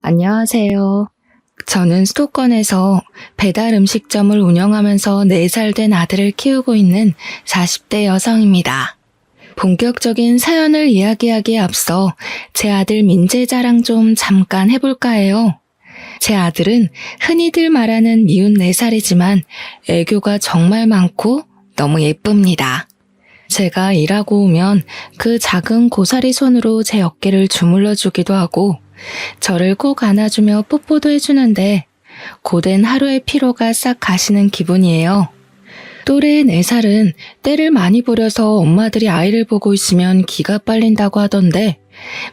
안녕하세요. 저는 수도권에서 배달 음식점을 운영하면서 4살 된 아들을 키우고 있는 40대 여성입니다. 본격적인 사연을 이야기하기에 앞서 제 아들 민재 자랑 좀 잠깐 해볼까 해요. 제 아들은 흔히들 말하는 미운 4살이지만 애교가 정말 많고 너무 예쁩니다. 제가 일하고 오면 그 작은 고사리 손으로 제 어깨를 주물러 주기도 하고 저를 꼭 안아주며 뽀뽀도 해주는데 고된 하루의 피로가 싹 가시는 기분이에요. 또래 4살은 때를 많이 부려서 엄마들이 아이를 보고 있으면 기가 빨린다고 하던데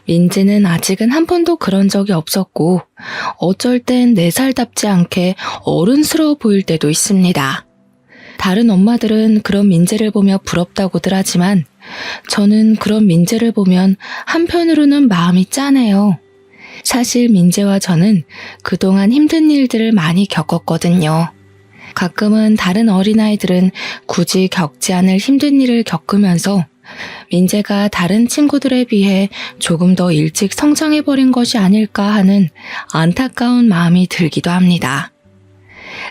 민지는 아직은 한 번도 그런 적이 없었고 어쩔 땐 4살답지 않게 어른스러워 보일 때도 있습니다. 다른 엄마들은 그런 민재를 보며 부럽다고들 하지만 저는 그런 민재를 보면 한편으로는 마음이 짠해요. 사실 민재와 저는 그동안 힘든 일들을 많이 겪었거든요. 가끔은 다른 어린아이들은 굳이 겪지 않을 힘든 일을 겪으면서 민재가 다른 친구들에 비해 조금 더 일찍 성장해버린 것이 아닐까 하는 안타까운 마음이 들기도 합니다.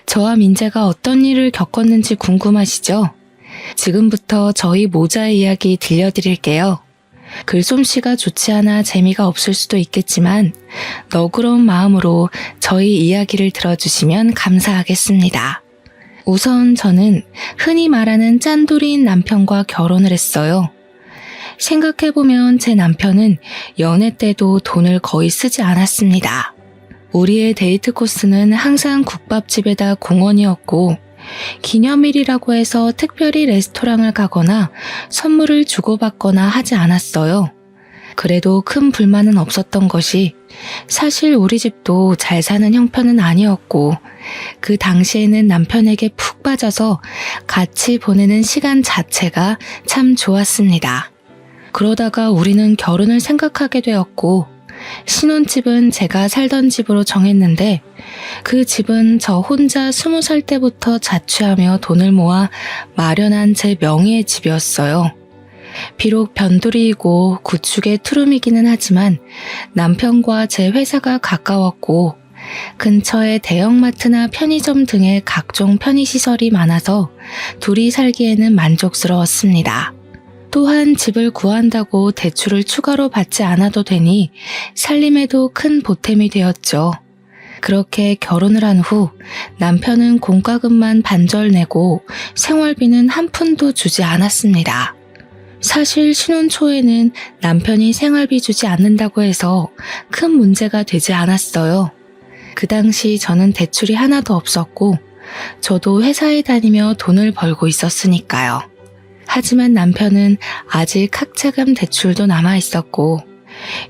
저와 민재가 어떤 일을 겪었는지 궁금하시죠? 지금부터 저희 모자의 이야기 들려드릴게요. 글솜씨가 좋지 않아 재미가 없을 수도 있겠지만 너그러운 마음으로 저희 이야기를 들어주시면 감사하겠습니다. 우선 저는 흔히 말하는 짠돌이인 남편과 결혼을 했어요. 생각해보면 제 남편은 연애 때도 돈을 거의 쓰지 않았습니다. 우리의 데이트 코스는 항상 국밥집에다 공원이었고 기념일이라고 해서 특별히 레스토랑을 가거나 선물을 주고받거나 하지 않았어요. 그래도 큰 불만은 없었던 것이 사실 우리 집도 잘 사는 형편은 아니었고 그 당시에는 남편에게 푹 빠져서 같이 보내는 시간 자체가 참 좋았습니다. 그러다가 우리는 결혼을 생각하게 되었고 신혼집은 제가 살던 집으로 정했는데 그 집은 저 혼자 20살 때부터 자취하며 돈을 모아 마련한 제 명의의 집이었어요. 비록 변두리이고 구축의 투룸이기는 하지만 남편과 제 회사가 가까웠고 근처에 대형마트나 편의점 등의 각종 편의시설이 많아서 둘이 살기에는 만족스러웠습니다. 또한 집을 구한다고 대출을 추가로 받지 않아도 되니 살림에도 큰 보탬이 되었죠. 그렇게 결혼을 한 후 남편은 공과금만 반절 내고 생활비는 한 푼도 주지 않았습니다. 사실 신혼 초에는 남편이 생활비 주지 않는다고 해서 큰 문제가 되지 않았어요. 그 당시 저는 대출이 하나도 없었고 저도 회사에 다니며 돈을 벌고 있었으니까요. 하지만 남편은 아직 학자금 대출도 남아 있었고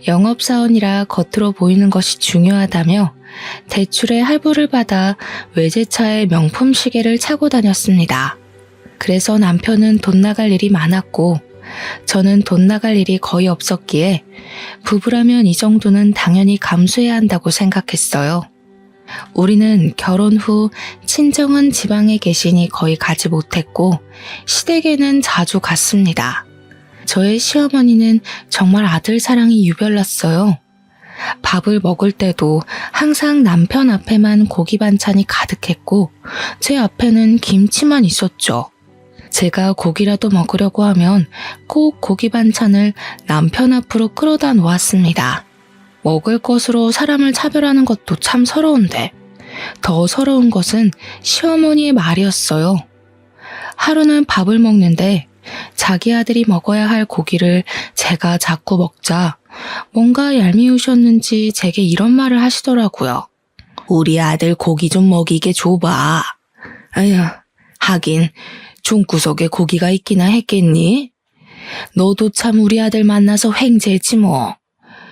영업사원이라 겉으로 보이는 것이 중요하다며 대출에 할부를 받아 외제차에 명품 시계를 차고 다녔습니다. 그래서 남편은 돈 나갈 일이 많았고 저는 돈 나갈 일이 거의 없었기에 부부라면 이 정도는 당연히 감수해야 한다고 생각했어요. 우리는 결혼 후 친정은 지방에 계시니 거의 가지 못했고 시댁에는 자주 갔습니다. 저의 시어머니는 정말 아들 사랑이 유별났어요. 밥을 먹을 때도 항상 남편 앞에만 고기 반찬이 가득했고 제 앞에는 김치만 있었죠. 제가 고기라도 먹으려고 하면 꼭 고기 반찬을 남편 앞으로 끌어다 놓았습니다. 먹을 것으로 사람을 차별하는 것도 참 서러운데 더 서러운 것은 시어머니의 말이었어요. 하루는 밥을 먹는데 자기 아들이 먹어야 할 고기를 제가 자꾸 먹자 뭔가 얄미우셨는지 제게 이런 말을 하시더라고요. 우리 아들 고기 좀 먹이게 줘봐. 아휴, 하긴 종구석에 고기가 있기나 했겠니? 너도 참 우리 아들 만나서 횡재했지 뭐.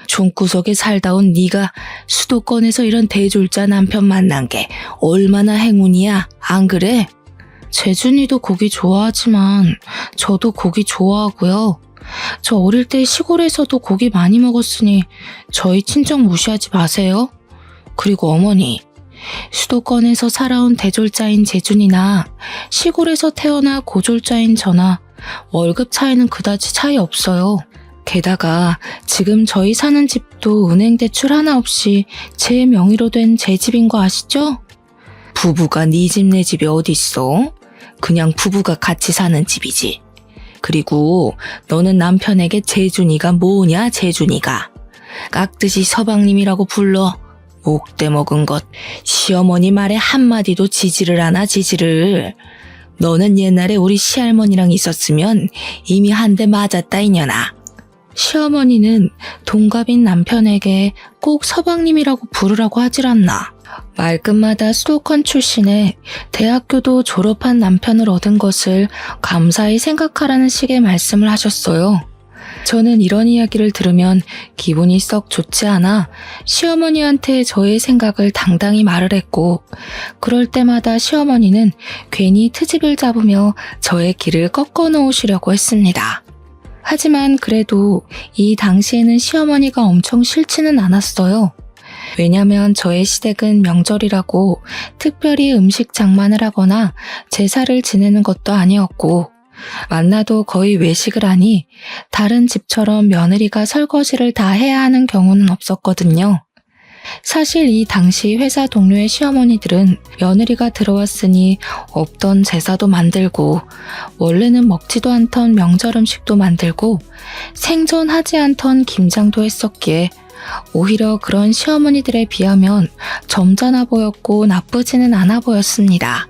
종구석에 살다 온 네가 수도권에서 이런 대졸자 남편 만난 게 얼마나 행운이야, 안 그래? 재준이도 고기 좋아하지만 저도 고기 좋아하고요. 저 어릴 때 시골에서도 고기 많이 먹었으니 저희 친정 무시하지 마세요. 그리고 어머니, 수도권에서 살아온 대졸자인 재준이나 시골에서 태어나 고졸자인 저나 월급 차이는 그다지 차이 없어요. 게다가 지금 저희 사는 집도 은행 대출 하나 없이 제 명의로 된 제 집인 거 아시죠? 부부가 네 집 내 집이 어딨어? 그냥 부부가 같이 사는 집이지. 그리고 너는 남편에게 재준이가 뭐냐, 재준이가. 깍듯이 서방님이라고 불러. 목대 먹은 것. 시어머니 말에 한마디도 지지를 하나, 지지를. 너는 옛날에 우리 시할머니랑 있었으면 이미 한 대 맞았다, 이년아. 시어머니는 동갑인 남편에게 꼭 서방님이라고 부르라고 하질 않나. 말끝마다 수도권 출신에 대학교도 졸업한 남편을 얻은 것을 감사히 생각하라는 식의 말씀을 하셨어요. 저는 이런 이야기를 들으면 기분이 썩 좋지 않아 시어머니한테 저의 생각을 당당히 말을 했고, 그럴 때마다 시어머니는 괜히 트집을 잡으며 저의 길을 꺾어 놓으시려고 했습니다. 하지만 그래도 이 당시에는 시어머니가 엄청 싫지는 않았어요. 왜냐면 저의 시댁은 명절이라고 특별히 음식 장만을 하거나 제사를 지내는 것도 아니었고, 만나도 거의 외식을 하니 다른 집처럼 며느리가 설거지를 다 해야 하는 경우는 없었거든요. 사실 이 당시 회사 동료의 시어머니들은 며느리가 들어왔으니 없던 제사도 만들고, 원래는 먹지도 않던 명절 음식도 만들고, 생전하지 않던 김장도 했었기에 오히려 그런 시어머니들에 비하면 점잖아 보였고 나쁘지는 않아 보였습니다.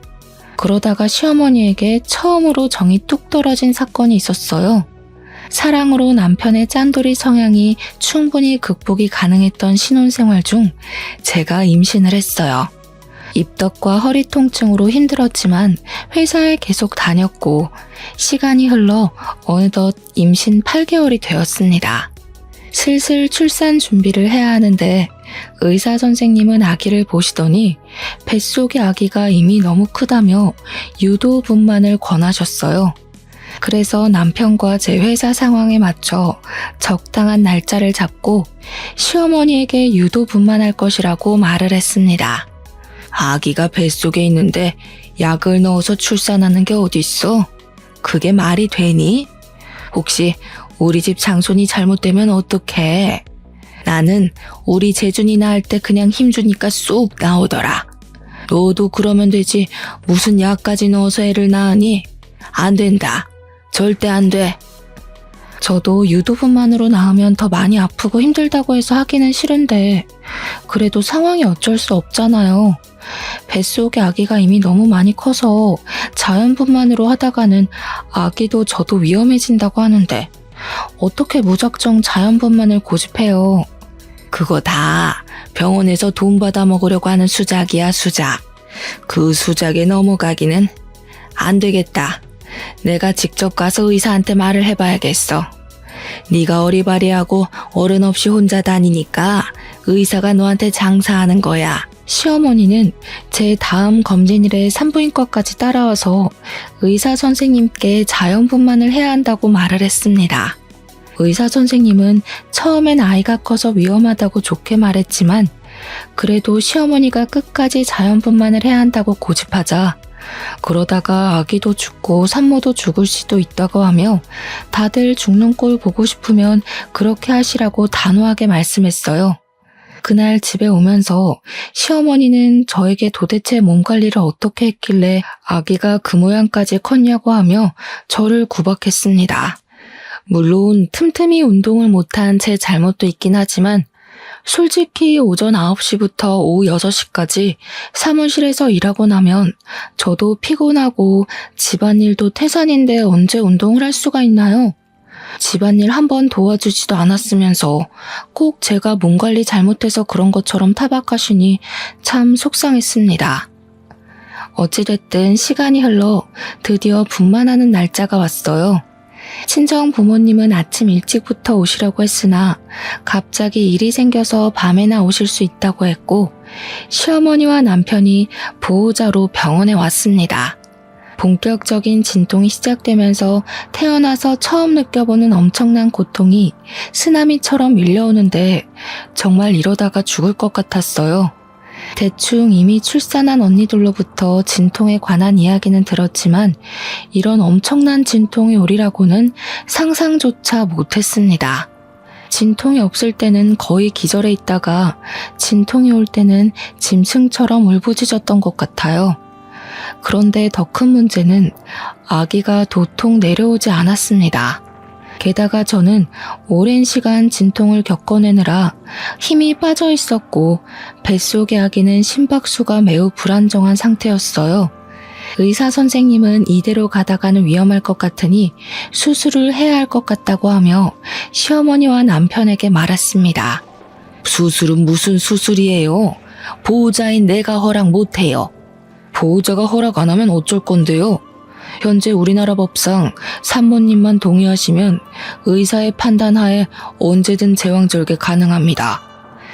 그러다가 시어머니에게 처음으로 정이 뚝 떨어진 사건이 있었어요. 사랑으로 남편의 짠돌이 성향이 충분히 극복이 가능했던 신혼생활 중 제가 임신을 했어요. 입덧과 허리 통증으로 힘들었지만 회사에 계속 다녔고, 시간이 흘러 어느덧 임신 8개월이 되었습니다. 슬슬 출산 준비를 해야 하는데 의사 선생님은 아기를 보시더니 뱃속의 아기가 이미 너무 크다며 유도 분만을 권하셨어요. 그래서 남편과 제 회사 상황에 맞춰 적당한 날짜를 잡고 시어머니에게 유도 분만할 것이라고 말을 했습니다. 아기가 뱃속에 있는데 약을 넣어서 출산하는 게 어딨어? 그게 말이 되니? 혹시 우리 집 장손이 잘못되면 어떡해? 나는 우리 재준이 낳을 때 그냥 힘주니까 쏙 나오더라. 너도 그러면 되지 무슨 약까지 넣어서 애를 낳으니? 안 된다. 절대 안 돼. 저도 유도분만으로 낳으면 더 많이 아프고 힘들다고 해서 하기는 싫은데 그래도 상황이 어쩔 수 없잖아요. 뱃속의 아기가 이미 너무 많이 커서 자연분만으로 하다가는 아기도 저도 위험해진다고 하는데 어떻게 무작정 자연분만을 고집해요. 그거 다 병원에서 돈 받아 먹으려고 하는 수작이야, 수작. 그 수작에 넘어가기는 안 되겠다. 내가 직접 가서 의사한테 말을 해봐야겠어. 네가 어리바리하고 어른 없이 혼자 다니니까 의사가 너한테 장사하는 거야. 시어머니는 제 다음 검진일에 산부인과까지 따라와서 의사 선생님께 자연분만을 해야 한다고 말을 했습니다. 의사 선생님은 처음엔 아이가 커서 위험하다고 좋게 말했지만 그래도 시어머니가 끝까지 자연분만을 해야 한다고 고집하자 그러다가 아기도 죽고 산모도 죽을 수도 있다고 하며 다들 죽는 꼴 보고 싶으면 그렇게 하시라고 단호하게 말씀했어요. 그날 집에 오면서 시어머니는 저에게 도대체 몸 관리를 어떻게 했길래 아기가 그 모양까지 컸냐고 하며 저를 구박했습니다. 물론 틈틈이 운동을 못한 제 잘못도 있긴 하지만 솔직히 오전 9시부터 오후 6시까지 사무실에서 일하고 나면 저도 피곤하고 집안일도 태산인데 언제 운동을 할 수가 있나요? 집안일 한 번 도와주지도 않았으면서 꼭 제가 몸 관리 잘못해서 그런 것처럼 타박하시니 참 속상했습니다. 어찌됐든 시간이 흘러 드디어 분만하는 날짜가 왔어요. 친정 부모님은 아침 일찍부터 오시려고 했으나 갑자기 일이 생겨서 밤에나 오실 수 있다고 했고 시어머니와 남편이 보호자로 병원에 왔습니다. 본격적인 진통이 시작되면서 태어나서 처음 느껴보는 엄청난 고통이 쓰나미처럼 밀려오는데 정말 이러다가 죽을 것 같았어요. 대충 이미 출산한 언니들로부터 진통에 관한 이야기는 들었지만 이런 엄청난 진통이 오리라고는 상상조차 못했습니다. 진통이 없을 때는 거의 기절해 있다가 진통이 올 때는 짐승처럼 울부짖었던 것 같아요. 그런데 더 큰 문제는 아기가 도통 내려오지 않았습니다. 게다가 저는 오랜 시간 진통을 겪어내느라 힘이 빠져 있었고 뱃속의 아기는 심박수가 매우 불안정한 상태였어요. 의사 선생님은 이대로 가다가는 위험할 것 같으니 수술을 해야 할 것 같다고 하며 시어머니와 남편에게 말했습니다. 수술은 무슨 수술이에요? 보호자인 내가 허락 못해요. 보호자가 허락 안 하면 어쩔 건데요? 현재 우리나라 법상 산모님만 동의하시면 의사의 판단하에 언제든 제왕절개 가능합니다.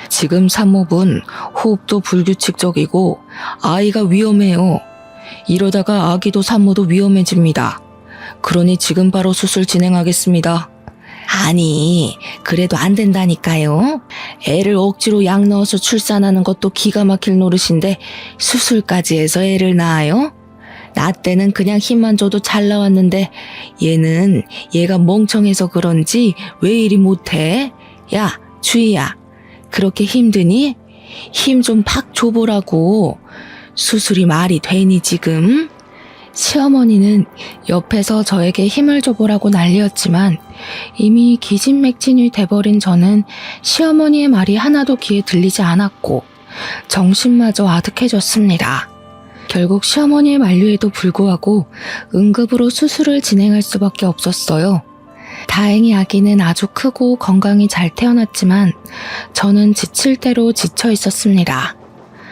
지금 산모분 호흡도 불규칙적이고 아이가 위험해요. 이러다가 아기도 산모도 위험해집니다. 그러니 지금 바로 수술 진행하겠습니다. 아니, 그래도 안 된다니까요. 애를 억지로 약 넣어서 출산하는 것도 기가 막힐 노릇인데 수술까지 해서 애를 낳아요? 나 때는 그냥 힘만 줘도 잘 나왔는데 얘가 멍청해서 그런지 왜 이리 못해? 야, 주희야, 그렇게 힘드니? 힘 좀 팍 줘보라고. 수술이 말이 되니 지금? 시어머니는 옆에서 저에게 힘을 줘보라고 난리였지만 이미 기진맥진이 돼버린 저는 시어머니의 말이 하나도 귀에 들리지 않았고 정신마저 아득해졌습니다. 결국 시어머니의 만류에도 불구하고 응급으로 수술을 진행할 수밖에 없었어요. 다행히 아기는 아주 크고 건강히 잘 태어났지만 저는 지칠 대로 지쳐 있었습니다.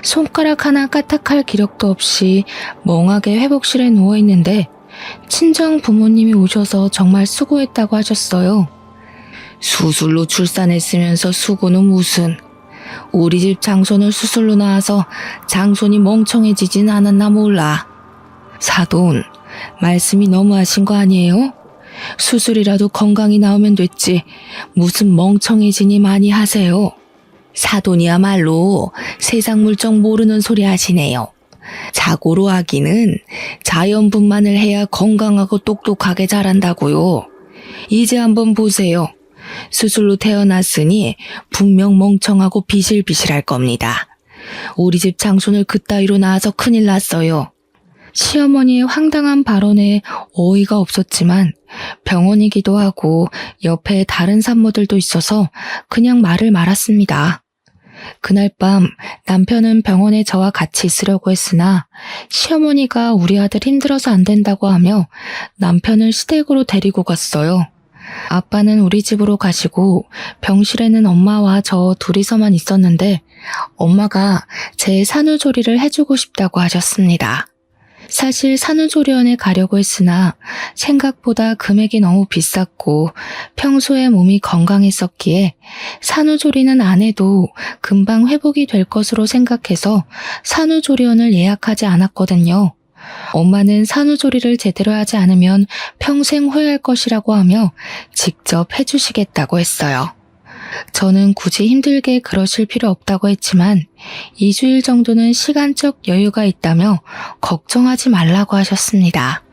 손가락 하나 까딱할 기력도 없이 멍하게 회복실에 누워있는데 친정 부모님이 오셔서 정말 수고했다고 하셨어요. 수술로 출산했으면서 수고는 무슨. 우리 집 장손을 수술로 낳아서 장손이 멍청해지진 않았나 몰라. 사돈, 말씀이 너무하신 거 아니에요? 수술이라도 건강히 나오면 됐지 무슨 멍청해지니 많이 하세요. 사돈이야말로 세상 물정 모르는 소리 하시네요. 자고로 아기는 자연분만을 해야 건강하고 똑똑하게 자란다고요. 이제 한번 보세요. 수술로 태어났으니 분명 멍청하고 비실비실할 겁니다. 우리 집 장손을 그따위로 낳아서 큰일 났어요. 시어머니의 황당한 발언에 어이가 없었지만 병원이기도 하고 옆에 다른 산모들도 있어서 그냥 말을 말았습니다. 그날 밤 남편은 병원에 저와 같이 있으려고 했으나 시어머니가 우리 아들 힘들어서 안 된다고 하며 남편을 시댁으로 데리고 갔어요. 아빠는 우리 집으로 가시고 병실에는 엄마와 저 둘이서만 있었는데 엄마가 제 산후조리를 해주고 싶다고 하셨습니다. 사실 산후조리원에 가려고 했으나 생각보다 금액이 너무 비쌌고 평소에 몸이 건강했었기에 산후조리는 안 해도 금방 회복이 될 것으로 생각해서 산후조리원을 예약하지 않았거든요. 엄마는 산후조리를 제대로 하지 않으면 평생 후회할 것이라고 하며 직접 해주시겠다고 했어요. 저는 굳이 힘들게 그러실 필요 없다고 했지만 2주일 정도는 시간적 여유가 있다며 걱정하지 말라고 하셨습니다.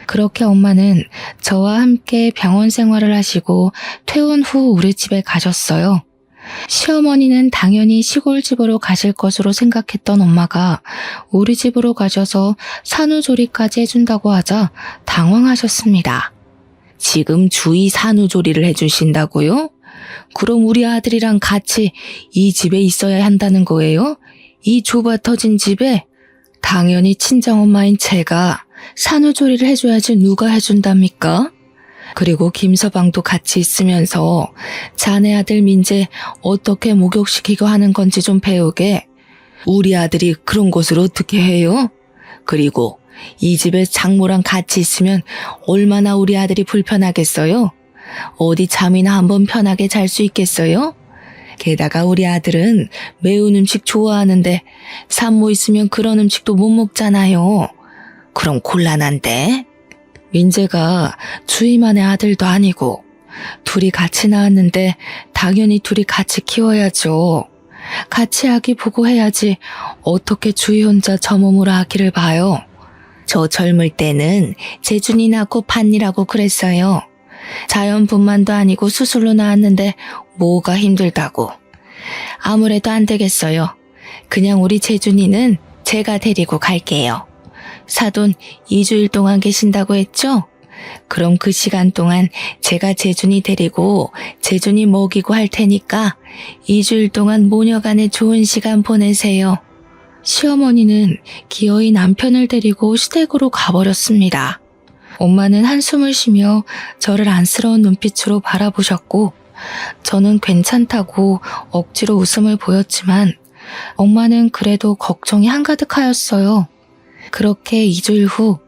그렇게 엄마는 저와 함께 병원 생활을 하시고 퇴원 후 우리 집에 가셨어요. 시어머니는 당연히 시골집으로 가실 것으로 생각했던 엄마가 우리 집으로 가셔서 산후조리까지 해준다고 하자 당황하셨습니다. 지금 주의 산후조리를 해주신다고요? 그럼 우리 아들이랑 같이 이 집에 있어야 한다는 거예요? 이 좁아 터진 집에? 당연히 친정엄마인 제가 산후조리를 해줘야지 누가 해준답니까? 그리고 김서방도 같이 있으면서 자네 아들 민재 어떻게 목욕시키고 하는 건지 좀 배우게. 우리 아들이 그런 것을 어떻게 해요? 그리고 이 집에 장모랑 같이 있으면 얼마나 우리 아들이 불편하겠어요? 어디 잠이나 한번 편하게 잘 수 있겠어요? 게다가 우리 아들은 매운 음식 좋아하는데 산모 있으면 그런 음식도 못 먹잖아요. 그럼 곤란한데? 민재가 주임만의 아들도 아니고 둘이 같이 낳았는데 당연히 둘이 같이 키워야죠. 같이 아기 보고 해야지 어떻게 주희 혼자 저 몸으로 아기를 봐요. 저 젊을 때는 재준이 낳고 판이라고 그랬어요. 자연분만도 아니고 수술로 낳았는데 뭐가 힘들다고. 아무래도 안 되겠어요. 그냥 우리 재준이는 제가 데리고 갈게요. 사돈 2주일 동안 계신다고 했죠? 그럼 그 시간 동안 제가 재준이 데리고 재준이 먹이고 할 테니까 2주일 동안 모녀간에 좋은 시간 보내세요. 시어머니는 기어이 남편을 데리고 시댁으로 가버렸습니다. 엄마는 한숨을 쉬며 저를 안쓰러운 눈빛으로 바라보셨고 저는 괜찮다고 억지로 웃음을 보였지만 엄마는 그래도 걱정이 한가득하였어요. 그렇게 2주일 후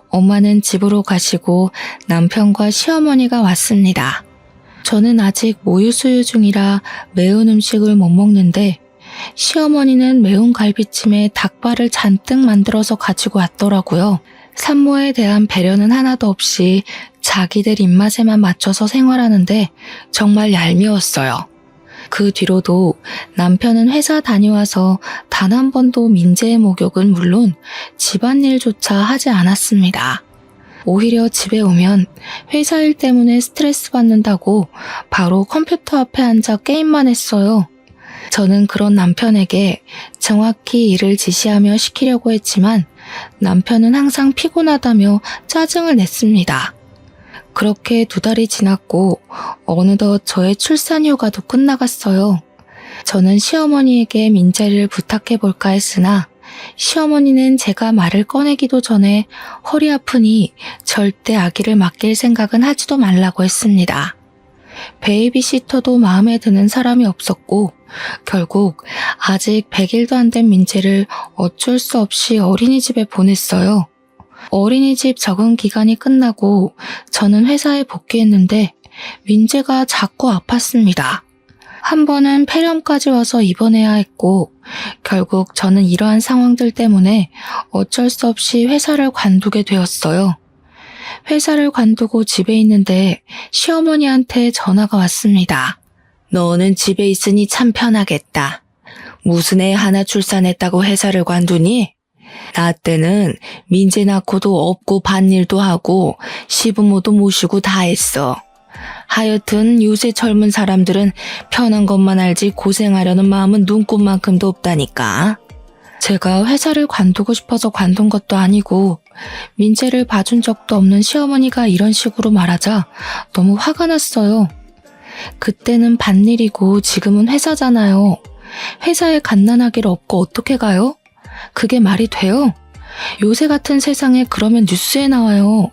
엄마는 집으로 가시고 남편과 시어머니가 왔습니다. 저는 아직 모유수유 중이라 매운 음식을 못 먹는데 시어머니는 매운 갈비찜에 닭발을 잔뜩 만들어서 가지고 왔더라고요. 산모에 대한 배려는 하나도 없이 자기들 입맛에만 맞춰서 생활하는데 정말 얄미웠어요. 그 뒤로도 남편은 회사 다녀와서 단 한 번도 민재의 목욕은 물론 집안일조차 하지 않았습니다. 오히려 집에 오면 회사 일 때문에 스트레스 받는다고 바로 컴퓨터 앞에 앉아 게임만 했어요. 저는 그런 남편에게 정확히 일을 지시하며 시키려고 했지만 남편은 항상 피곤하다며 짜증을 냈습니다. 그렇게 2달이 지났고 어느덧 저의 출산 휴가도 끝나갔어요. 저는 시어머니에게 민재를 부탁해볼까 했으나 시어머니는 제가 말을 꺼내기도 전에 허리 아프니 절대 아기를 맡길 생각은 하지도 말라고 했습니다. 베이비시터도 마음에 드는 사람이 없었고 결국 아직 100일도 안 된 민재를 어쩔 수 없이 어린이집에 보냈어요. 어린이집 적응 기간이 끝나고 저는 회사에 복귀했는데 민재가 자꾸 아팠습니다. 한 번은 폐렴까지 와서 입원해야 했고 결국 저는 이러한 상황들 때문에 어쩔 수 없이 회사를 관두게 되었어요. 회사를 관두고 집에 있는데 시어머니한테 전화가 왔습니다. 너는 집에 있으니 참 편하겠다. 무슨 애 하나 출산했다고 회사를 관두니? 나 때는 민재 낳고도 업고 밭일도 하고 시부모도 모시고 다 했어. 하여튼 요새 젊은 사람들은 편한 것만 알지 고생하려는 마음은 눈꼽만큼도 없다니까. 제가 회사를 관두고 싶어서 관둔 것도 아니고 민재를 봐준 적도 없는 시어머니가 이런 식으로 말하자 너무 화가 났어요. 그때는 밭일이고 지금은 회사잖아요. 회사에 갓난아기를 업고 어떻게 가요? 그게 말이 돼요? 요새 같은 세상에 그러면 뉴스에 나와요.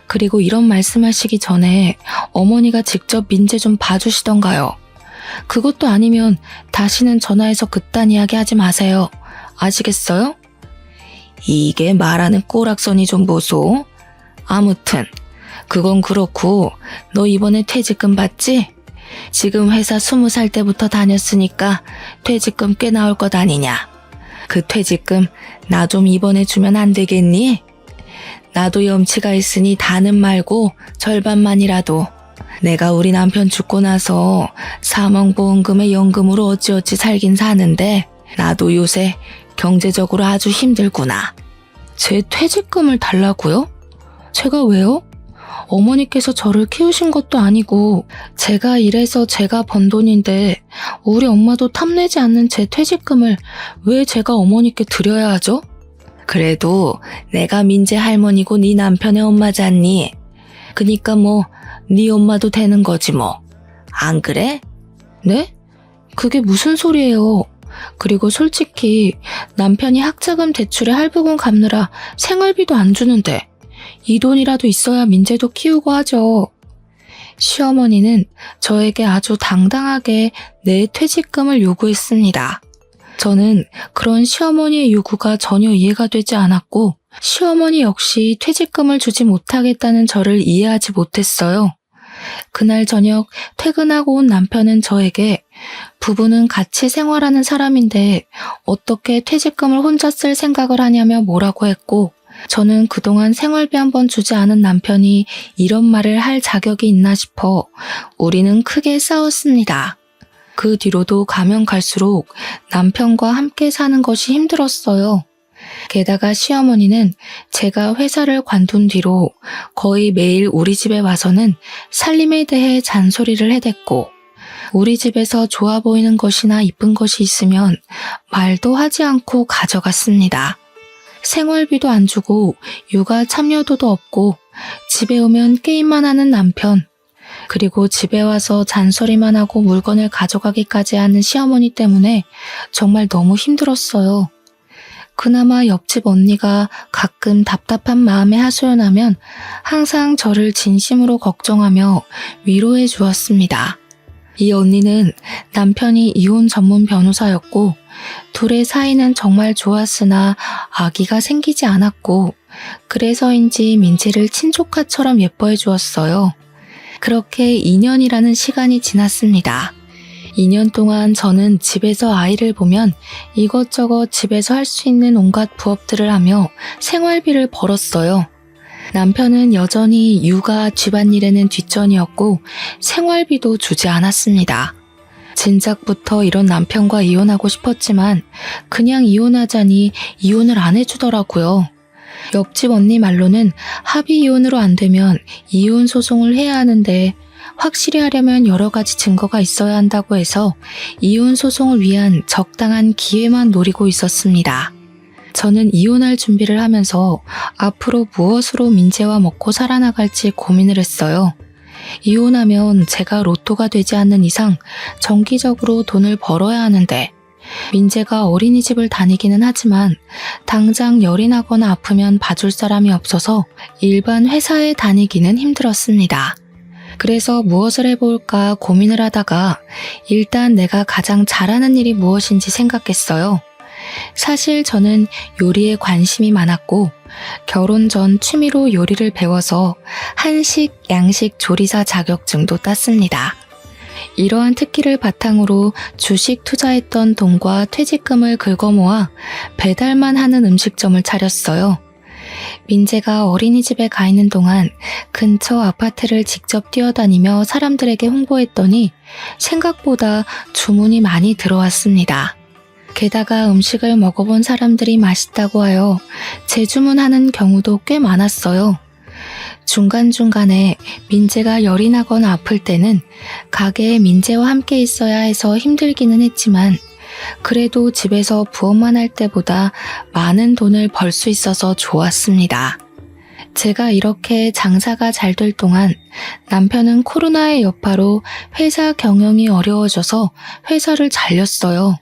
그리고 이런 말씀하시기 전에 어머니가 직접 민재 좀 봐주시던가요. 그것도 아니면 다시는 전화해서 그딴 이야기 하지 마세요. 아시겠어요? 이게 말하는 꼬락선이 좀 보소. 아무튼 그건 그렇고 너 이번에 퇴직금 받지? 지금 회사 20살 때부터 다녔으니까 퇴직금 꽤 나올 것 아니냐. 그 퇴직금 나 좀 이번에 주면 안 되겠니? 나도 염치가 있으니 다는 말고 절반만이라도. 내가 우리 남편 죽고 나서 사망보험금에 연금으로 어찌어찌 살긴 사는데 나도 요새 경제적으로 아주 힘들구나. 제 퇴직금을 달라고요? 제가 왜요? 어머니께서 저를 키우신 것도 아니고 제가 일해서 제가 번 돈인데 우리 엄마도 탐내지 않는 제 퇴직금을 왜 제가 어머니께 드려야 하죠? 그래도 내가 민재 할머니고 네 남편의 엄마잖니. 그니까 뭐 네 엄마도 되는 거지 뭐. 안 그래? 네? 그게 무슨 소리예요? 그리고 솔직히 남편이 학자금 대출에 할부금 갚느라 생활비도 안 주는데 이 돈이라도 있어야 민재도 키우고 하죠. 시어머니는 저에게 아주 당당하게 내 퇴직금을 요구했습니다. 저는 그런 시어머니의 요구가 전혀 이해가 되지 않았고 시어머니 역시 퇴직금을 주지 못하겠다는 저를 이해하지 못했어요. 그날 저녁 퇴근하고 온 남편은 저에게 부부는 같이 생활하는 사람인데 어떻게 퇴직금을 혼자 쓸 생각을 하냐며 뭐라고 했고 저는 그동안 생활비 한 번 주지 않은 남편이 이런 말을 할 자격이 있나 싶어 우리는 크게 싸웠습니다. 그 뒤로도 가면 갈수록 남편과 함께 사는 것이 힘들었어요. 게다가 시어머니는 제가 회사를 관둔 뒤로 거의 매일 우리 집에 와서는 살림에 대해 잔소리를 해댔고 우리 집에서 좋아 보이는 것이나 이쁜 것이 있으면 말도 하지 않고 가져갔습니다. 생활비도 안 주고 육아 참여도도 없고 집에 오면 게임만 하는 남편, 그리고 집에 와서 잔소리만 하고 물건을 가져가기까지 하는 시어머니 때문에 정말 너무 힘들었어요. 그나마 옆집 언니가 가끔 답답한 마음에 하소연하면 항상 저를 진심으로 걱정하며 위로해 주었습니다. 이 언니는 남편이 이혼 전문 변호사였고 둘의 사이는 정말 좋았으나 아기가 생기지 않았고 그래서인지 민지를 친조카처럼 예뻐해 주었어요. 그렇게 2년이라는 시간이 지났습니다. 2년 동안 저는 집에서 아이를 보면 이것저것 집에서 할 수 있는 온갖 부업들을 하며 생활비를 벌었어요. 남편은 여전히 육아, 집안일에는 뒷전이었고 생활비도 주지 않았습니다. 진작부터 이런 남편과 이혼하고 싶었지만 그냥 이혼하자니 이혼을 안 해주더라고요. 옆집 언니 말로는 합의 이혼으로 안 되면 이혼 소송을 해야 하는데 확실히 하려면 여러 가지 증거가 있어야 한다고 해서 이혼 소송을 위한 적당한 기회만 노리고 있었습니다. 저는 이혼할 준비를 하면서 앞으로 무엇으로 민재와 먹고 살아나갈지 고민을 했어요. 이혼하면 제가 로또가 되지 않는 이상 정기적으로 돈을 벌어야 하는데 민재가 어린이집을 다니기는 하지만 당장 열이 나거나 아프면 봐줄 사람이 없어서 일반 회사에 다니기는 힘들었습니다. 그래서 무엇을 해볼까 고민을 하다가 일단 내가 가장 잘하는 일이 무엇인지 생각했어요. 사실 저는 요리에 관심이 많았고 결혼 전 취미로 요리를 배워서 한식, 양식 조리사 자격증도 땄습니다. 이러한 특기를 바탕으로 주식 투자했던 돈과 퇴직금을 긁어모아 배달만 하는 음식점을 차렸어요. 민재가 어린이집에 가 있는 동안 근처 아파트를 직접 뛰어다니며 사람들에게 홍보했더니 생각보다 주문이 많이 들어왔습니다. 게다가 음식을 먹어본 사람들이 맛있다고 하여 재주문하는 경우도 꽤 많았어요. 중간중간에 민재가 열이 나거나 아플 때는 가게에 민재와 함께 있어야 해서 힘들기는 했지만 그래도 집에서 부업만 할 때보다 많은 돈을 벌 수 있어서 좋았습니다. 제가 이렇게 장사가 잘 될 동안 남편은 코로나의 여파로 회사 경영이 어려워져서 회사를 잘렸어요.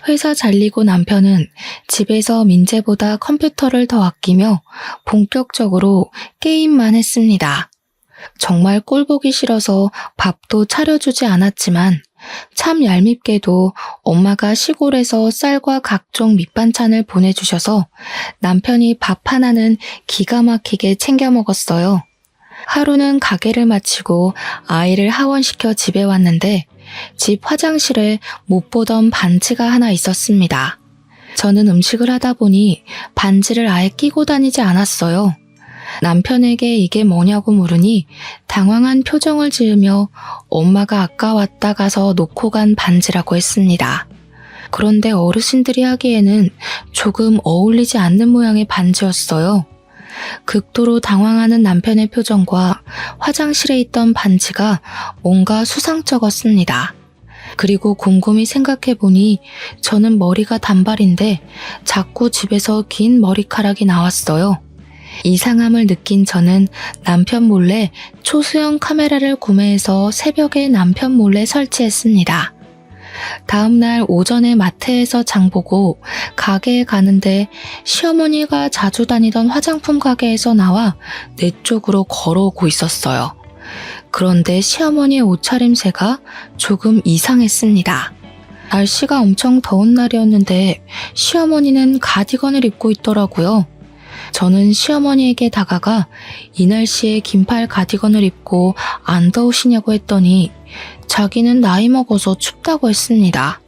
회사 잘리고 남편은 집에서 민재보다 컴퓨터를 더 아끼며 본격적으로 게임만 했습니다. 정말 꼴보기 싫어서 밥도 차려주지 않았지만 참 얄밉게도 엄마가 시골에서 쌀과 각종 밑반찬을 보내주셔서 남편이 밥 하나는 기가 막히게 챙겨 먹었어요. 하루는 가게를 마치고 아이를 하원시켜 집에 왔는데 집 화장실에 못 보던 반지가 하나 있었습니다. 저는 음식을 하다 보니 반지를 아예 끼고 다니지 않았어요. 남편에게 이게 뭐냐고 물으니 당황한 표정을 지으며 엄마가 아까 왔다 가서 놓고 간 반지라고 했습니다. 그런데 어르신들이 하기에는 조금 어울리지 않는 모양의 반지였어요. 극도로 당황하는 남편의 표정과 화장실에 있던 반지가 뭔가 수상쩍었습니다. 그리고 곰곰이 생각해보니 저는 머리가 단발인데 자꾸 집에서 긴 머리카락이 나왔어요. 이상함을 느낀 저는 남편 몰래 초소형 카메라를 구매해서 새벽에 남편 몰래 설치했습니다. 다음날 오전에 마트에서 장보고 가게에 가는데 시어머니가 자주 다니던 화장품 가게에서 나와 내 쪽으로 걸어오고 있었어요. 그런데 시어머니의 옷차림새가 조금 이상했습니다. 날씨가 엄청 더운 날이었는데 시어머니는 가디건을 입고 있더라고요. 저는 시어머니에게 다가가 이 날씨에 긴팔 가디건을 입고 안 더우시냐고 했더니 자기는 나이 먹어서 춥다고 했습니다.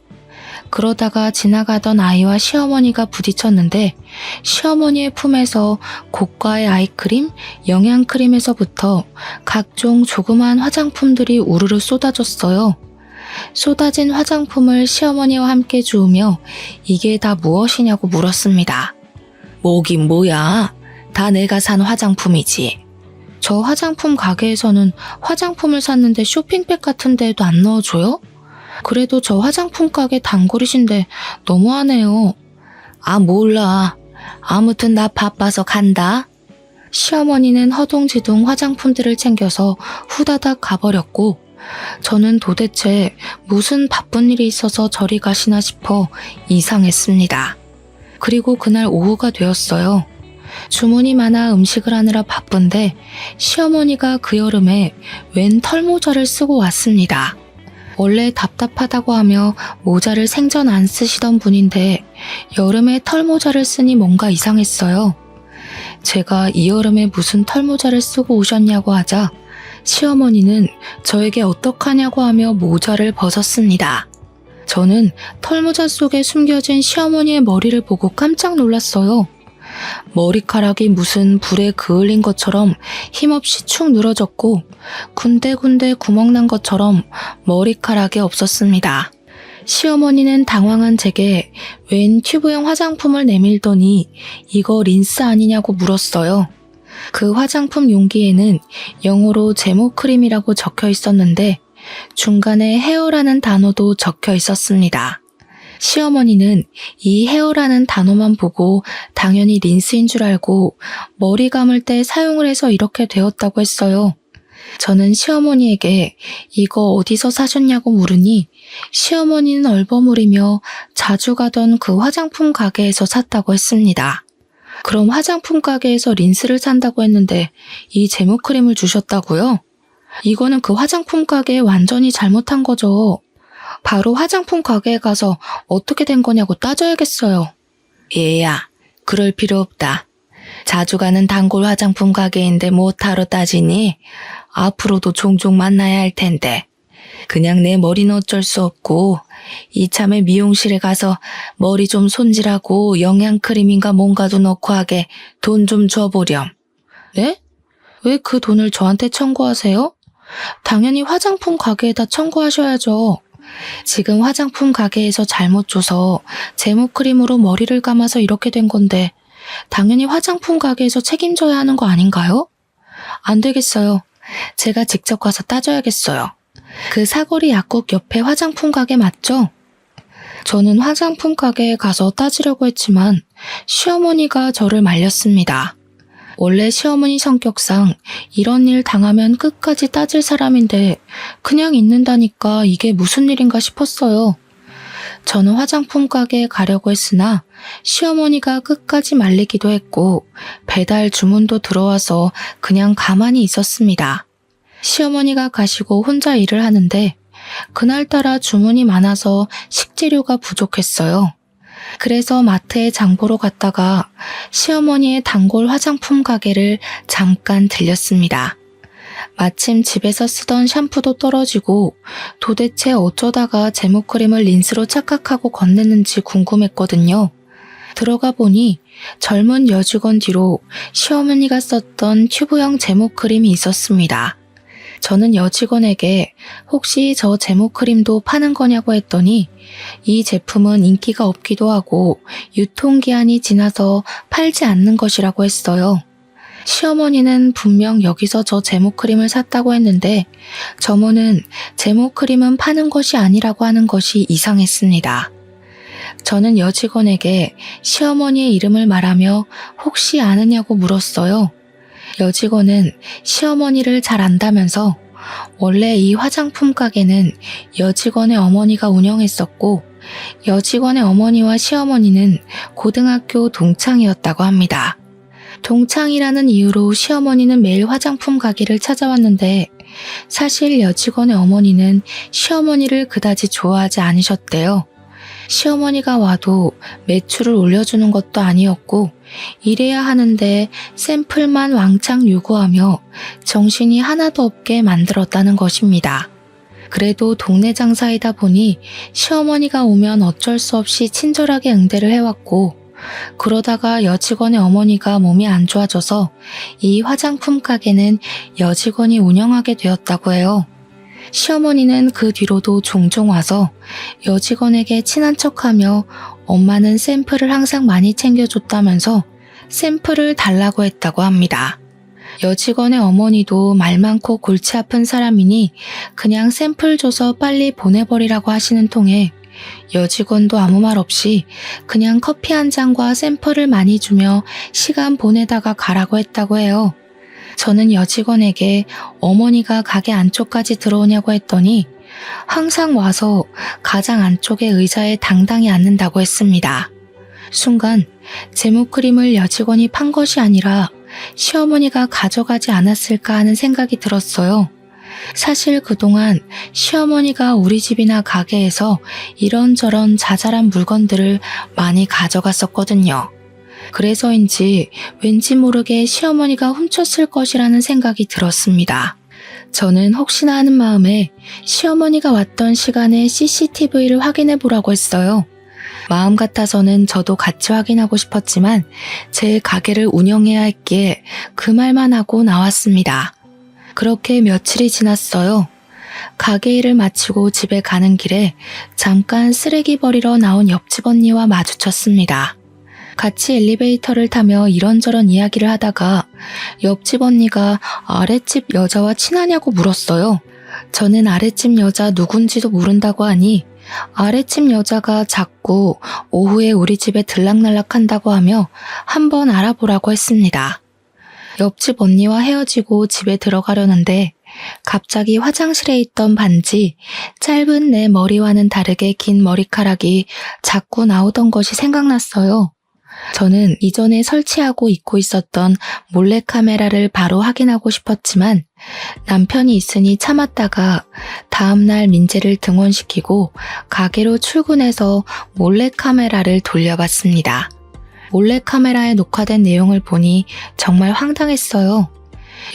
그러다가 지나가던 아이와 시어머니가 부딪혔는데 시어머니의 품에서 고가의 아이크림, 영양크림에서부터 각종 조그마한 화장품들이 우르르 쏟아졌어요. 쏟아진 화장품을 시어머니와 함께 주우며 이게 다 무엇이냐고 물었습니다. 뭐긴 뭐야? 다 내가 산 화장품이지. 저 화장품 가게에서는 화장품을 샀는데 쇼핑백 같은 데에도 안 넣어줘요? 그래도 저 화장품 가게 단골이신데 너무하네요. 아, 몰라. 아무튼 나 바빠서 간다. 시어머니는 허둥지둥 화장품들을 챙겨서 후다닥 가버렸고, 저는 도대체 무슨 바쁜 일이 있어서 저리 가시나 싶어 이상했습니다. 그리고 그날 오후가 되었어요. 주문이 많아 음식을 하느라 바쁜데 시어머니가 그 여름에 웬 털모자를 쓰고 왔습니다. 원래 답답하다고 하며 모자를 생전 안 쓰시던 분인데 여름에 털모자를 쓰니 뭔가 이상했어요. 제가 이 여름에 무슨 털모자를 쓰고 오셨냐고 하자 시어머니는 저에게 어떡하냐고 하며 모자를 벗었습니다. 저는 털모자 속에 숨겨진 시어머니의 머리를 보고 깜짝 놀랐어요. 머리카락이 무슨 불에 그을린 것처럼 힘없이 축 늘어졌고 군데군데 구멍난 것처럼 머리카락이 없었습니다. 시어머니는 당황한 제게 웬 튜브형 화장품을 내밀더니 이거 린스 아니냐고 물었어요. 그 화장품 용기에는 영어로 제모크림이라고 적혀 있었는데 중간에 헤어라는 단어도 적혀 있었습니다. 시어머니는 이 헤어라는 단어만 보고 당연히 린스인 줄 알고 머리 감을 때 사용을 해서 이렇게 되었다고 했어요. 저는 시어머니에게 이거 어디서 사셨냐고 물으니 시어머니는 얼버무리며 자주 가던 그 화장품 가게에서 샀다고 했습니다. 그럼 화장품 가게에서 린스를 산다고 했는데 이 제모크림을 주셨다고요? 이거는 그 화장품 가게에 완전히 잘못한 거죠. 바로 화장품 가게에 가서 어떻게 된 거냐고 따져야겠어요. 얘야, 그럴 필요 없다. 자주 가는 단골 화장품 가게인데 뭐하러 따지니? 앞으로도 종종 만나야 할 텐데. 그냥 내 머리는 어쩔 수 없고 이참에 미용실에 가서 머리 좀 손질하고 영양크림인가 뭔가도 넣고 하게 돈 좀 줘보렴. 네? 왜 그 돈을 저한테 청구하세요? 당연히 화장품 가게에다 청구하셔야죠. 지금 화장품 가게에서 잘못 줘서 제모크림으로 머리를 감아서 이렇게 된 건데 당연히 화장품 가게에서 책임져야 하는 거 아닌가요? 안 되겠어요. 제가 직접 가서 따져야겠어요. 그 사거리 약국 옆에 화장품 가게 맞죠? 저는 화장품 가게에 가서 따지려고 했지만 시어머니가 저를 말렸습니다. 원래 시어머니 성격상 이런 일 당하면 끝까지 따질 사람인데 그냥 있는다니까 이게 무슨 일인가 싶었어요. 저는 화장품 가게에 가려고 했으나 시어머니가 끝까지 말리기도 했고 배달 주문도 들어와서 그냥 가만히 있었습니다. 시어머니가 가시고 혼자 일을 하는데 그날따라 주문이 많아서 식재료가 부족했어요. 그래서 마트에 장 보러 갔다가 시어머니의 단골 화장품 가게를 잠깐 들렸습니다. 마침 집에서 쓰던 샴푸도 떨어지고 도대체 어쩌다가 제모크림을 린스로 착각하고 건넸는지 궁금했거든요. 들어가 보니 젊은 여직원 뒤로 시어머니가 썼던 튜브형 제모크림이 있었습니다. 저는 여직원에게 혹시 저 제모크림도 파는 거냐고 했더니 이 제품은 인기가 없기도 하고 유통기한이 지나서 팔지 않는 것이라고 했어요. 시어머니는 분명 여기서 저 제모크림을 샀다고 했는데 점원은 제모크림은 파는 것이 아니라고 하는 것이 이상했습니다. 저는 여직원에게 시어머니의 이름을 말하며 혹시 아느냐고 물었어요. 여직원은 시어머니를 잘 안다면서 원래 이 화장품 가게는 여직원의 어머니가 운영했었고 여직원의 어머니와 시어머니는 고등학교 동창이었다고 합니다. 동창이라는 이유로 시어머니는 매일 화장품 가게를 찾아왔는데 사실 여직원의 어머니는 시어머니를 그다지 좋아하지 않으셨대요. 시어머니가 와도 매출을 올려주는 것도 아니었고 이래야 하는데 샘플만 왕창 요구하며 정신이 하나도 없게 만들었다는 것입니다. 그래도 동네 장사이다 보니 시어머니가 오면 어쩔 수 없이 친절하게 응대를 해왔고 그러다가 여직원의 어머니가 몸이 안 좋아져서 이 화장품 가게는 여직원이 운영하게 되었다고 해요. 시어머니는 그 뒤로도 종종 와서 여직원에게 친한 척하며 엄마는 샘플을 항상 많이 챙겨줬다면서 샘플을 달라고 했다고 합니다. 여직원의 어머니도 말 많고 골치 아픈 사람이니 그냥 샘플 줘서 빨리 보내버리라고 하시는 통에 여직원도 아무 말 없이 그냥 커피 한 잔과 샘플을 많이 주며 시간 보내다가 가라고 했다고 해요. 저는 여직원에게 어머니가 가게 안쪽까지 들어오냐고 했더니 항상 와서 가장 안쪽의 의자에 당당히 앉는다고 했습니다. 순간 제모크림을 여직원이 판 것이 아니라 시어머니가 가져가지 않았을까 하는 생각이 들었어요. 사실 그동안 시어머니가 우리 집이나 가게에서 이런저런 자잘한 물건들을 많이 가져갔었거든요. 그래서인지 왠지 모르게 시어머니가 훔쳤을 것이라는 생각이 들었습니다. 저는 혹시나 하는 마음에 시어머니가 왔던 시간에 CCTV를 확인해 보라고 했어요. 마음 같아서는 저도 같이 확인하고 싶었지만 제 가게를 운영해야 했기에 그 말만 하고 나왔습니다. 그렇게 며칠이 지났어요. 가게 일을 마치고 집에 가는 길에 잠깐 쓰레기 버리러 나온 옆집 언니와 마주쳤습니다. 같이 엘리베이터를 타며 이런저런 이야기를 하다가 옆집 언니가 아랫집 여자와 친하냐고 물었어요. 저는 아랫집 여자 누군지도 모른다고 하니 아랫집 여자가 자꾸 오후에 우리 집에 들락날락 한다고 하며 한번 알아보라고 했습니다. 옆집 언니와 헤어지고 집에 들어가려는데 갑자기 화장실에 있던 반지, 짧은 내 머리와는 다르게 긴 머리카락이 자꾸 나오던 것이 생각났어요. 저는 이전에 설치하고 입고 있었던 몰래카메라를 바로 확인하고 싶었지만 남편이 있으니 참았다가 다음날 민재를 등원시키고 가게로 출근해서 몰래카메라를 돌려봤습니다. 몰래카메라에 녹화된 내용을 보니 정말 황당했어요.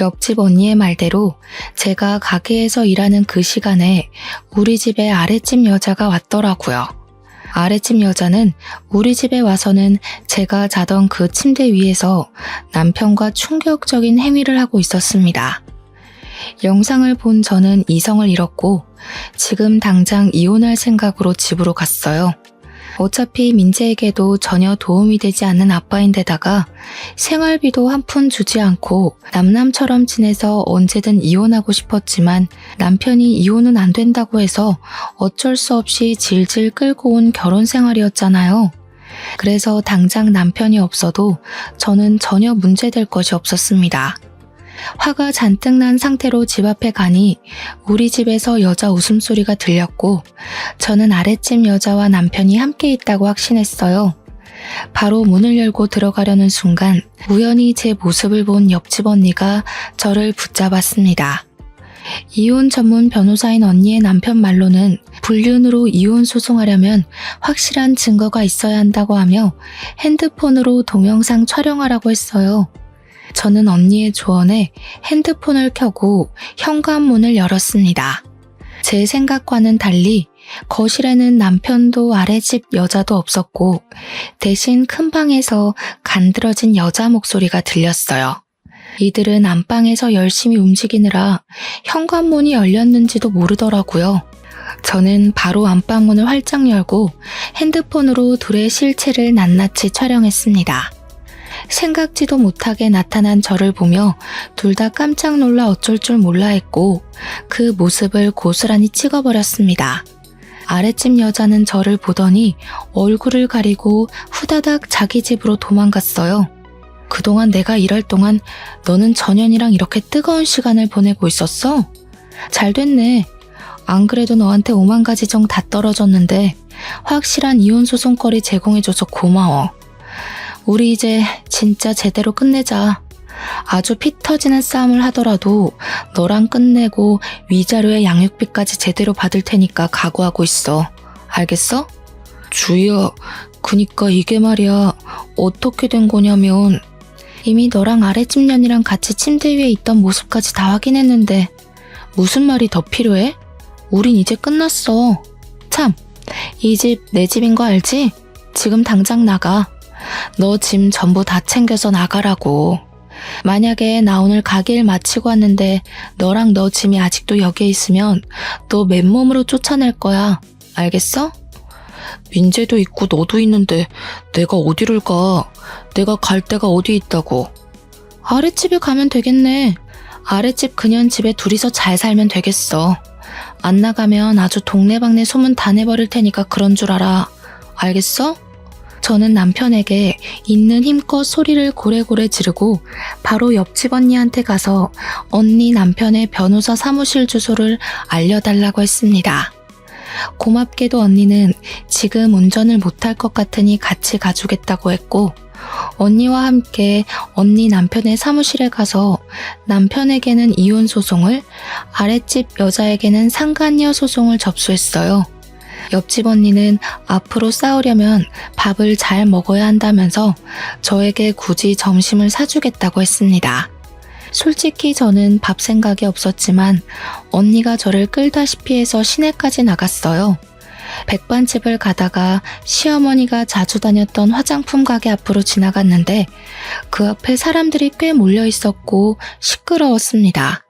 옆집 언니의 말대로 제가 가게에서 일하는 그 시간에 우리 집에 아랫집 여자가 왔더라고요. 아랫집 여자는 우리 집에 와서는 제가 자던 그 침대 위에서 남편과 충격적인 행위를 하고 있었습니다. 영상을 본 저는 이성을 잃었고 지금 당장 이혼할 생각으로 집으로 갔어요. 어차피 민재에게도 전혀 도움이 되지 않는 아빠인데다가 생활비도 한 푼 주지 않고 남남처럼 지내서 언제든 이혼하고 싶었지만 남편이 이혼은 안 된다고 해서 어쩔 수 없이 질질 끌고 온 결혼 생활이었잖아요. 그래서 당장 남편이 없어도 저는 전혀 문제될 것이 없었습니다. 화가 잔뜩 난 상태로 집 앞에 가니 우리 집에서 여자 웃음소리가 들렸고 저는 아랫집 여자와 남편이 함께 있다고 확신했어요. 바로 문을 열고 들어가려는 순간 우연히 제 모습을 본 옆집 언니가 저를 붙잡았습니다. 이혼 전문 변호사인 언니의 남편 말로는 불륜으로 이혼 소송하려면 확실한 증거가 있어야 한다고 하며 핸드폰으로 동영상 촬영하라고 했어요. 저는 언니의 조언에 핸드폰을 켜고 현관문을 열었습니다. 제 생각과는 달리 거실에는 남편도 아랫집 여자도 없었고 대신 큰 방에서 간드러진 여자 목소리가 들렸어요. 이들은 안방에서 열심히 움직이느라 현관문이 열렸는지도 모르더라고요. 저는 바로 안방문을 활짝 열고 핸드폰으로 둘의 실체를 낱낱이 촬영했습니다. 생각지도 못하게 나타난 저를 보며 둘 다 깜짝 놀라 어쩔 줄 몰라 했고 그 모습을 고스란히 찍어버렸습니다. 아랫집 여자는 저를 보더니 얼굴을 가리고 후다닥 자기 집으로 도망갔어요. 그동안 내가 일할 동안 너는 전현이랑 이렇게 뜨거운 시간을 보내고 있었어? 잘 됐네. 안 그래도 너한테 5만 가지 정 다 떨어졌는데 확실한 이혼 소송거리 제공해줘서 고마워. 우리 이제 진짜 제대로 끝내자. 아주 피 터지는 싸움을 하더라도 너랑 끝내고 위자료에 양육비까지 제대로 받을 테니까 각오하고 있어. 알겠어? 주희야, 그니까 이게 말이야. 어떻게 된 거냐면 이미 너랑 아랫집 년이랑 같이 침대 위에 있던 모습까지 다 확인했는데 무슨 말이 더 필요해? 우린 이제 끝났어. 참, 이 집 내 집인 거 알지? 지금 당장 나가. 너 짐 전부 다 챙겨서 나가라고. 만약에 나 오늘 가게 일 마치고 왔는데 너랑 너 짐이 아직도 여기에 있으면 너 맨몸으로 쫓아낼 거야. 알겠어? 민재도 있고 너도 있는데 내가 어디를 가? 내가 갈 데가 어디 있다고? 아랫집에 가면 되겠네. 아랫집 그년 집에 둘이서 잘 살면 되겠어. 안 나가면 아주 동네방네 소문 다 내버릴 테니까 그런 줄 알아. 알겠어? 저는 남편에게 있는 힘껏 소리를 고래고래 지르고 바로 옆집 언니한테 가서 언니 남편의 변호사 사무실 주소를 알려달라고 했습니다. 고맙게도 언니는 지금 운전을 못할 것 같으니 같이 가주겠다고 했고, 언니와 함께 언니 남편의 사무실에 가서 남편에게는 이혼 소송을, 아랫집 여자에게는 상간녀 소송을 접수했어요. 옆집 언니는 앞으로 싸우려면 밥을 잘 먹어야 한다면서 저에게 굳이 점심을 사주겠다고 했습니다. 솔직히 저는 밥 생각이 없었지만 언니가 저를 끌다시피 해서 시내까지 나갔어요. 백반집을 가다가 시어머니가 자주 다녔던 화장품 가게 앞으로 지나갔는데 그 앞에 사람들이 꽤 몰려 있었고 시끄러웠습니다.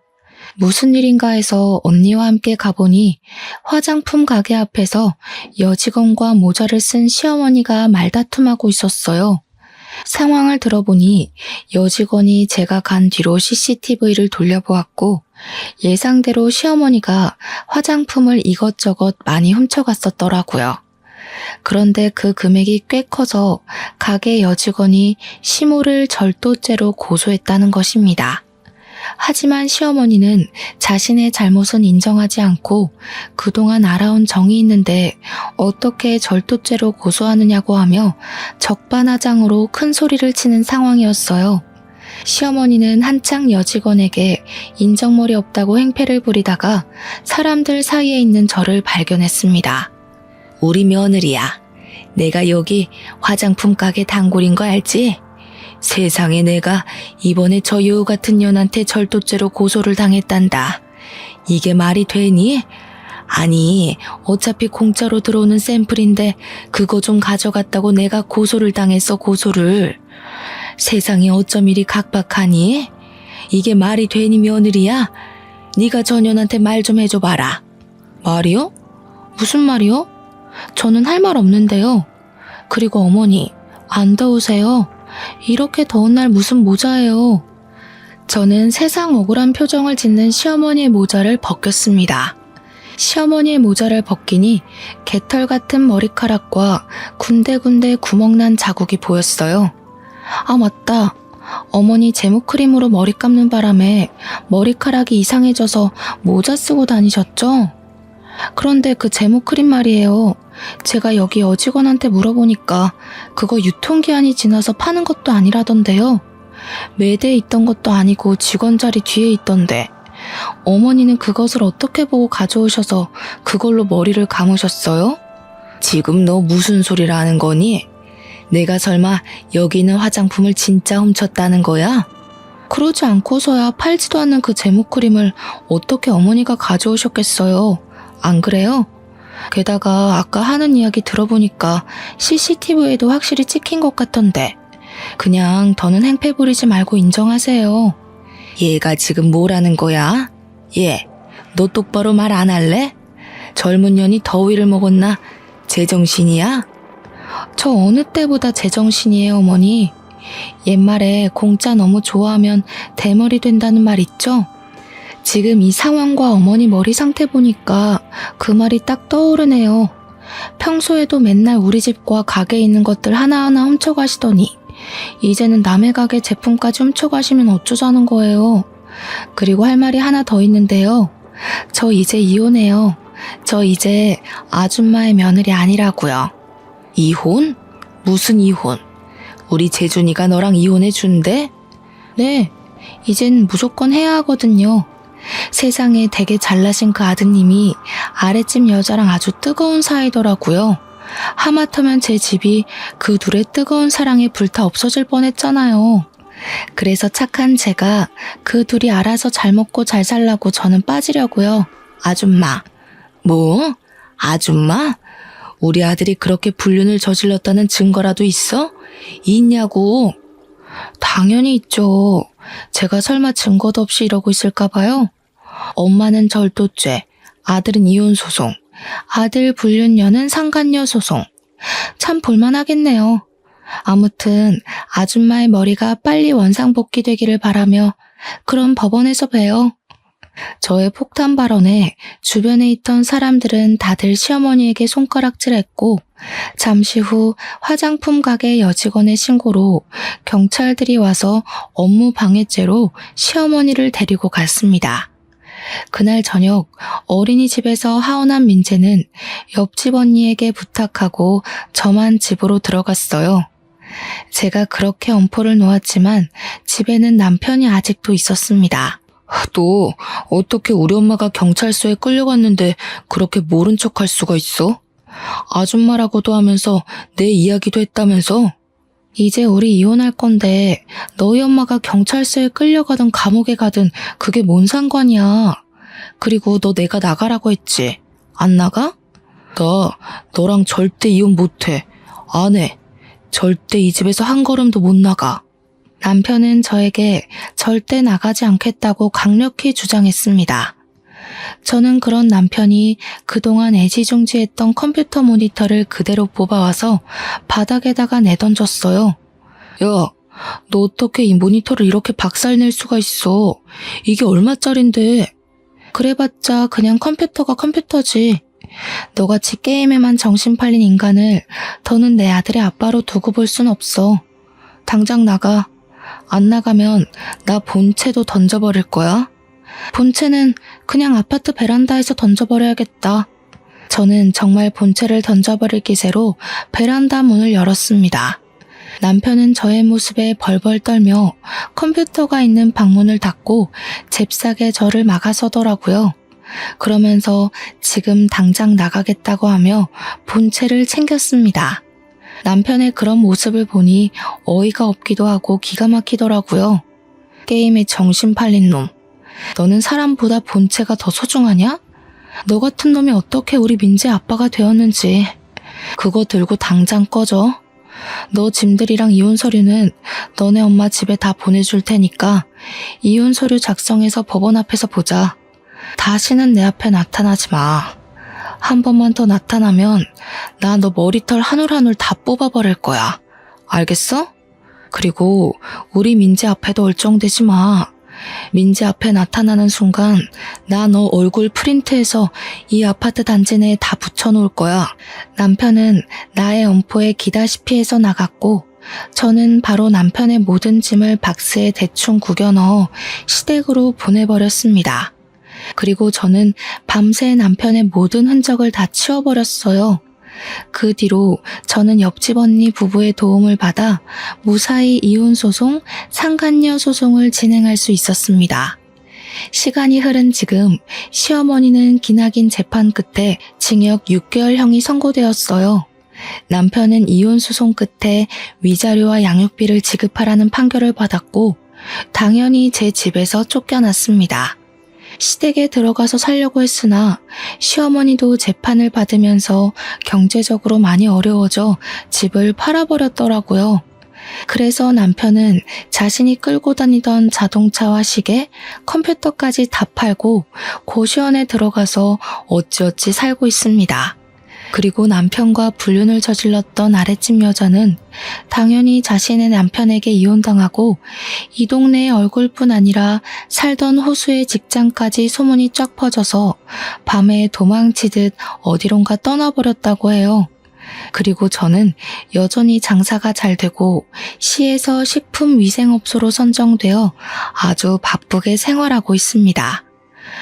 무슨 일인가 해서 언니와 함께 가보니 화장품 가게 앞에서 여직원과 모자를 쓴 시어머니가 말다툼하고 있었어요. 상황을 들어보니 여직원이 제가 간 뒤로 CCTV를 돌려보았고 예상대로 시어머니가 화장품을 이것저것 많이 훔쳐갔었더라고요. 그런데 그 금액이 꽤 커서 가게 여직원이 시모를 절도죄로 고소했다는 것입니다. 하지만 시어머니는 자신의 잘못은 인정하지 않고 그동안 알아온 정이 있는데 어떻게 절도죄로 고소하느냐고 하며 적반하장으로 큰 소리를 치는 상황이었어요. 시어머니는 한창 여직원에게 인정머리 없다고 행패를 부리다가 사람들 사이에 있는 저를 발견했습니다. 우리 며느리야. 내가 여기 화장품 가게 단골인 거 알지? 세상에 내가 이번에 저 여우 같은 년한테 절도죄로 고소를 당했단다. 이게 말이 되니? 아니, 어차피 공짜로 들어오는 샘플인데 그거 좀 가져갔다고 내가 고소를 당했어, 고소를. 세상에 어쩜 이리 각박하니? 이게 말이 되니 며느리야? 네가 저 년한테 말 좀 해줘봐라. 말이요? 무슨 말이요? 저는 할 말 없는데요. 그리고 어머니, 안 더우세요? 이렇게 더운 날 무슨 모자예요? 저는 세상 억울한 표정을 짓는 시어머니의 모자를 벗겼습니다. 시어머니의 모자를 벗기니 개털 같은 머리카락과 군데군데 구멍난 자국이 보였어요. 아, 맞다. 어머니 제모크림으로 머리 감는 바람에 머리카락이 이상해져서 모자 쓰고 다니셨죠? 그런데 그 제모크림 말이에요. 제가 여기 여직원한테 물어보니까 그거 유통기한이 지나서 파는 것도 아니라던데요. 매대에 있던 것도 아니고 직원 자리 뒤에 있던데 어머니는 그것을 어떻게 보고 가져오셔서 그걸로 머리를 감으셨어요? 지금 너 무슨 소리를 하는 거니? 내가 설마 여기 있는 화장품을 진짜 훔쳤다는 거야? 그러지 않고서야 팔지도 않는 그 제모크림을 어떻게 어머니가 가져오셨겠어요? 안 그래요? 게다가 아까 하는 이야기 들어보니까 CCTV에도 확실히 찍힌 것 같던데 그냥 더는 행패 부리지 말고 인정하세요. 얘가 지금 뭐라는 거야? 얘, 너 똑바로 말 안 할래? 젊은 년이 더위를 먹었나? 제정신이야? 저 어느 때보다 제정신이에요, 어머니. 옛말에 공짜 너무 좋아하면 대머리 된다는 말 있죠? 지금 이 상황과 어머니 머리 상태 보니까 그 말이 딱 떠오르네요. 평소에도 맨날 우리 집과 가게에 있는 것들 하나하나 훔쳐가시더니 이제는 남의 가게 제품까지 훔쳐가시면 어쩌자는 거예요. 그리고 할 말이 하나 더 있는데요. 저 이제 이혼해요. 저 이제 아줌마의 며느리 아니라고요. 이혼? 무슨 이혼? 우리 재준이가 너랑 이혼해 준대? 네, 이젠 무조건 해야 하거든요. 세상에 되게 잘나신 그 아드님이 아랫집 여자랑 아주 뜨거운 사이더라고요. 하마터면 제 집이 그 둘의 뜨거운 사랑에 불타 없어질 뻔했잖아요. 그래서 착한 제가 그 둘이 알아서 잘 먹고 잘 살라고 저는 빠지려고요. 아줌마. 뭐? 아줌마? 우리 아들이 그렇게 불륜을 저질렀다는 증거라도 있어? 있냐고. 당연히 있죠. 제가 설마 증거도 없이 이러고 있을까 봐요. 엄마는 절도죄, 아들은 이혼 소송, 아들 불륜녀는 상간녀 소송. 참 볼만하겠네요. 아무튼 아줌마의 머리가 빨리 원상복귀되기를 바라며 그럼 법원에서 봬요. 저의 폭탄 발언에 주변에 있던 사람들은 다들 시어머니에게 손가락질했고 잠시 후 화장품 가게 여직원의 신고로 경찰들이 와서 업무 방해죄로 시어머니를 데리고 갔습니다. 그날 저녁 어린이집에서 하원한 민재는 옆집 언니에게 부탁하고 저만 집으로 들어갔어요. 제가 그렇게 엄포를 놓았지만 집에는 남편이 아직도 있었습니다. 너 어떻게 우리 엄마가 경찰서에 끌려갔는데 그렇게 모른 척할 수가 있어? 아줌마라고도 하면서 내 이야기도 했다면서? 이제 우리 이혼할 건데 너희 엄마가 경찰서에 끌려가든 감옥에 가든 그게 뭔 상관이야. 그리고 너 내가 나가라고 했지. 안 나가? 나 너랑 절대 이혼 못해. 안 해. 절대 이 집에서 한 걸음도 못 나가. 남편은 저에게 절대 나가지 않겠다고 강력히 주장했습니다. 저는 그런 남편이 그동안 애지중지했던 컴퓨터 모니터를 그대로 뽑아와서 바닥에다가 내던졌어요. 야, 너 어떻게 이 모니터를 이렇게 박살낼 수가 있어? 이게 얼마짜린데? 그래봤자 그냥 컴퓨터가 컴퓨터지. 너같이 게임에만 정신 팔린 인간을 더는 내 아들의 아빠로 두고 볼 순 없어. 당장 나가. 안 나가면 나 본체도 던져버릴 거야. 본체는 그냥 아파트 베란다에서 던져버려야겠다. 저는 정말 본체를 던져버릴 기세로 베란다 문을 열었습니다. 남편은 저의 모습에 벌벌 떨며 컴퓨터가 있는 방문을 닫고 잽싸게 저를 막아서더라고요. 그러면서 지금 당장 나가겠다고 하며 본체를 챙겼습니다. 남편의 그런 모습을 보니 어이가 없기도 하고 기가 막히더라고요. 게임에 정신 팔린 놈. 너는 사람보다 본체가 더 소중하냐? 너 같은 놈이 어떻게 우리 민재 아빠가 되었는지. 그거 들고 당장 꺼져. 너 짐들이랑 이혼 서류는 너네 엄마 집에 다 보내줄 테니까 이혼 서류 작성해서 법원 앞에서 보자. 다시는 내 앞에 나타나지 마. 한 번만 더 나타나면 나 너 머리털 한 올 한 올 다 뽑아버릴 거야. 알겠어? 그리고 우리 민재 앞에도 얼쩡대지 마. 민재 앞에 나타나는 순간 나 너 얼굴 프린트해서 이 아파트 단지 내에 다 붙여놓을 거야. 남편은 나의 엄포에 기다시피 해서 나갔고 저는 바로 남편의 모든 짐을 박스에 대충 구겨 넣어 시댁으로 보내버렸습니다. 그리고 저는 밤새 남편의 모든 흔적을 다 치워버렸어요. 그 뒤로 저는 옆집 언니 부부의 도움을 받아 무사히 이혼소송, 상간녀 소송을 진행할 수 있었습니다. 시간이 흐른 지금 시어머니는 기나긴 재판 끝에 징역 6개월형이 선고되었어요. 남편은 이혼소송 끝에 위자료와 양육비를 지급하라는 판결을 받았고 당연히 제 집에서 쫓겨났습니다. 시댁에 들어가서 살려고 했으나 시어머니도 재판을 받으면서 경제적으로 많이 어려워져 집을 팔아버렸더라고요. 그래서 남편은 자신이 끌고 다니던 자동차와 시계, 컴퓨터까지 다 팔고 고시원에 들어가서 어찌어찌 살고 있습니다. 그리고 남편과 불륜을 저질렀던 아랫집 여자는 당연히 자신의 남편에게 이혼당하고 이 동네의 얼굴뿐 아니라 살던 호수의 직장까지 소문이 쫙 퍼져서 밤에 도망치듯 어디론가 떠나버렸다고 해요. 그리고 저는 여전히 장사가 잘 되고 시에서 식품위생업소로 선정되어 아주 바쁘게 생활하고 있습니다.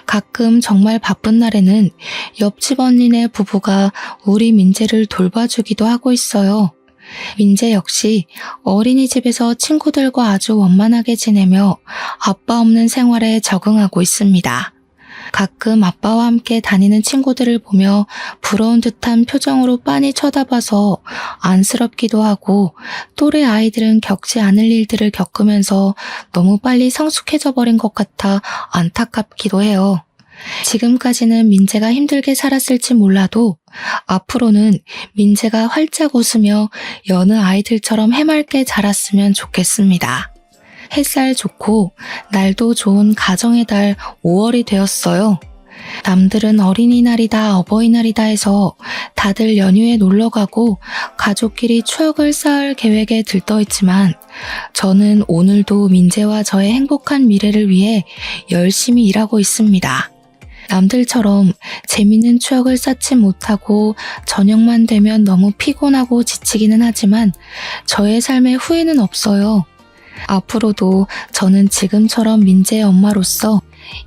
가끔 정말 바쁜 날에는 옆집 언니네 부부가 우리 민재를 돌봐주기도 하고 있어요. 민재 역시 어린이집에서 친구들과 아주 원만하게 지내며 아빠 없는 생활에 적응하고 있습니다. 가끔 아빠와 함께 다니는 친구들을 보며 부러운 듯한 표정으로 빤히 쳐다봐서 안쓰럽기도 하고 또래 아이들은 겪지 않을 일들을 겪으면서 너무 빨리 성숙해져 버린 것 같아 안타깝기도 해요. 지금까지는 민재가 힘들게 살았을지 몰라도 앞으로는 민재가 활짝 웃으며 여느 아이들처럼 해맑게 자랐으면 좋겠습니다. 햇살 좋고 날도 좋은 가정의 달 5월이 되었어요. 남들은 어린이날이다, 어버이날이다 해서 다들 연휴에 놀러 가고 가족끼리 추억을 쌓을 계획에 들떠 있지만 저는 오늘도 민재와 저의 행복한 미래를 위해 열심히 일하고 있습니다. 남들처럼 재밌는 추억을 쌓지 못하고 저녁만 되면 너무 피곤하고 지치기는 하지만 저의 삶에 후회는 없어요. 앞으로도 저는 지금처럼 민재의 엄마로서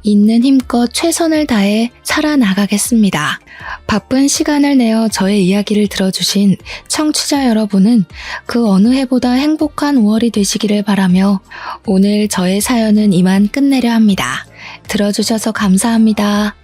있는 힘껏 최선을 다해 살아나가겠습니다. 바쁜 시간을 내어 저의 이야기를 들어주신 청취자 여러분은 그 어느 해보다 행복한 5월이 되시기를 바라며 오늘 저의 사연은 이만 끝내려 합니다. 들어주셔서 감사합니다.